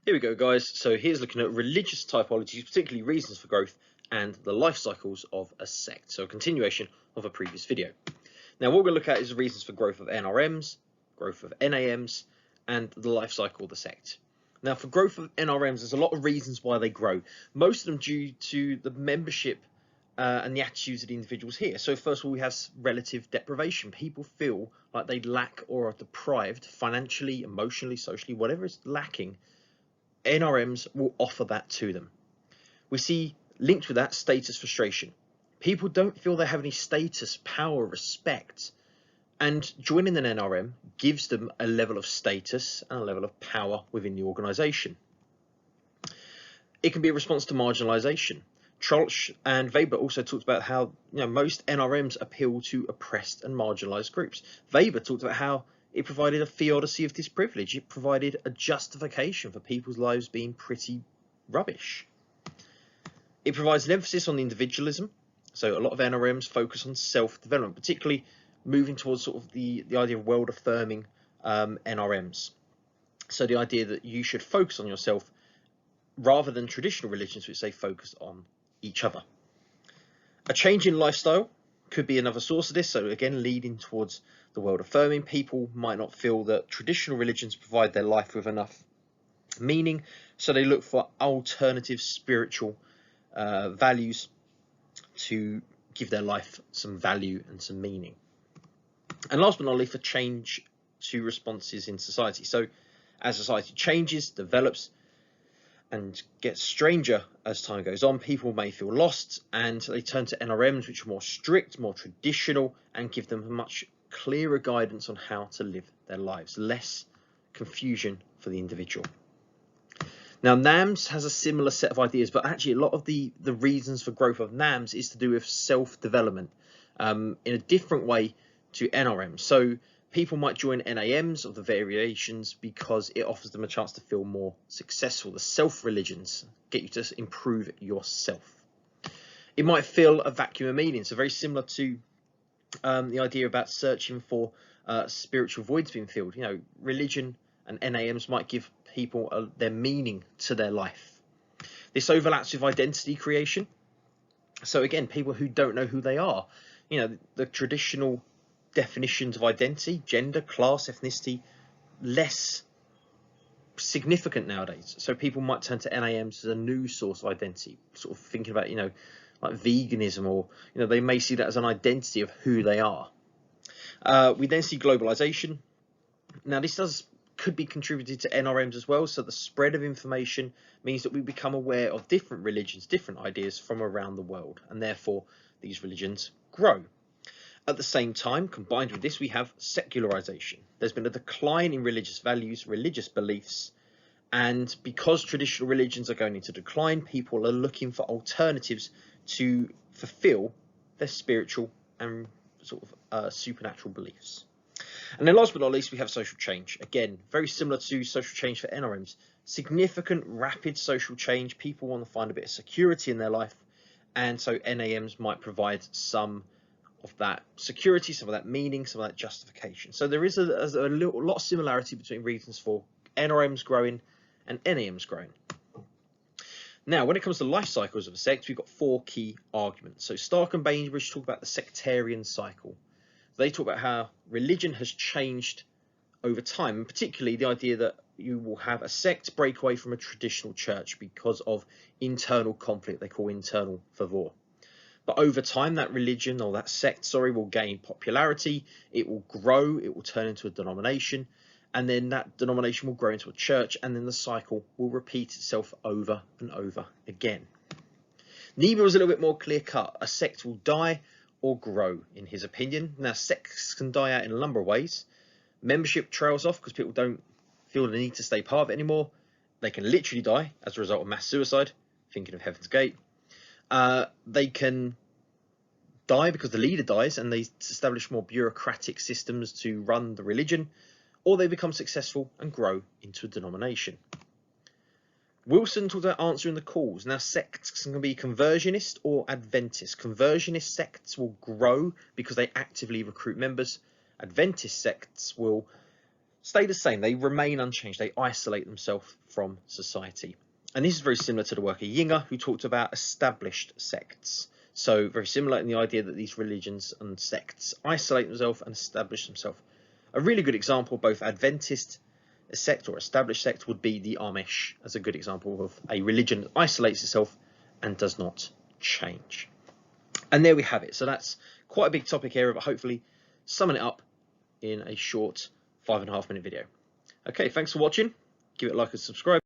Here we go, guys. So here's looking at religious typologies, particularly reasons for growth and the life cycles of a sect. So a continuation of a previous video. Now what we're going to look at is the reasons for growth of NRMs, growth of NAMs, and the life cycle of the sect. Now for growth of NRMs, there's a lot of reasons why they grow. Most of them due to the membership and the attitudes of the individuals here. So first of all, we have relative deprivation. People feel like they lack or are deprived financially, emotionally, socially, whatever is lacking. NRMs will offer that to them. We see linked with that status frustration. People don't feel they have any status, power, respect, and joining an NRM gives them a level of status and a level of power within the organisation. It can be a response to marginalisation. Troeltsch and Weber also talked about how most NRMs appeal to oppressed and marginalised groups. Weber talked about how it provided a theodicy of this privilege. It provided a justification for people's lives being pretty rubbish. It provides an emphasis on individualism. So a lot of NRMs focus on self-development, particularly moving towards sort of the idea of world-affirming NRMs. So the idea that you should focus on yourself rather than traditional religions, which they focus on each other. A change in lifestyle could be another source of this. So again, leading towards the world affirming. People might not feel that traditional religions provide their life with enough meaning, so they look for alternative spiritual values to give their life some value and some meaning. And last but not least, for change to responses in society. So as society changes, develops, and gets stranger as time goes on, people may feel lost and they turn to NRMs, which are more strict, more traditional, and give them a much clearer guidance on how to live their lives, less confusion for the individual. Now NAMS has a similar set of ideas, but actually a lot of the reasons for growth of NAMS is to do with self-development in a different way to NRMs. So people might join NAMs of the variations because it offers them a chance to feel more successful. The self-religions get you to improve yourself. It might fill a vacuum of meaning, so very similar to the idea about searching for spiritual voids being filled. Religion and NAMs might give people their meaning to their life. This overlaps with identity creation. So again, people who don't know who they are, the traditional definitions of identity, gender, class, ethnicity, less significant nowadays. So people might turn to NAMs as a new source of identity, sort of thinking about, like veganism, or, they may see that as an identity of who they are. We then see globalization. Now this could be contributed to NRMs as well. So the spread of information means that we become aware of different religions, different ideas from around the world, and therefore these religions grow. At the same time, combined with this, we have secularization. There's been a decline in religious values, religious beliefs, and because traditional religions are going into decline, people are looking for alternatives to fulfill their spiritual and sort of supernatural beliefs. And then last but not least, we have social change. Again, very similar to social change for NRMs. Significant, rapid social change. People want to find a bit of security in their life, and so NAMs might provide some of that security, some of that meaning, some of that justification. So there is a lot of similarity between reasons for NRMs growing and NAMs growing. Now, when it comes to life cycles of a sect, we've got four key arguments. So Stark and Bainbridge talk about the sectarian cycle. They talk about how religion has changed over time, and particularly the idea that you will have a sect break away from a traditional church because of internal conflict they call internal fervor. But over time, that religion, or that sect, will gain popularity, it will grow, it will turn into a denomination, and then that denomination will grow into a church, and then the cycle will repeat itself over and over again. Niebuhr was a little bit more clear-cut. A sect will die or grow, in his opinion. Now, sects can die out in a number of ways. Membership trails off because people don't feel the need to stay part of it anymore. They can literally die as a result of mass suicide, thinking of Heaven's Gate. They can die because the leader dies and they establish more bureaucratic systems to run the religion, or they become successful and grow into a denomination. Wilson talked about answering the calls. Now, sects can be conversionist or Adventist. Conversionist sects will grow because they actively recruit members. Adventist sects will stay the same. They remain unchanged. They isolate themselves from society. And this is very similar to the work of Yinger, who talked about established sects. So very similar in the idea that these religions and sects isolate themselves and establish themselves. A really good example, both Adventist sect or established sect, would be the Amish as a good example of a religion that isolates itself and does not change. And there we have it. So that's quite a big topic area, but hopefully summing it up in a short 5.5 minute video. Okay, thanks for watching. Give it a like and subscribe.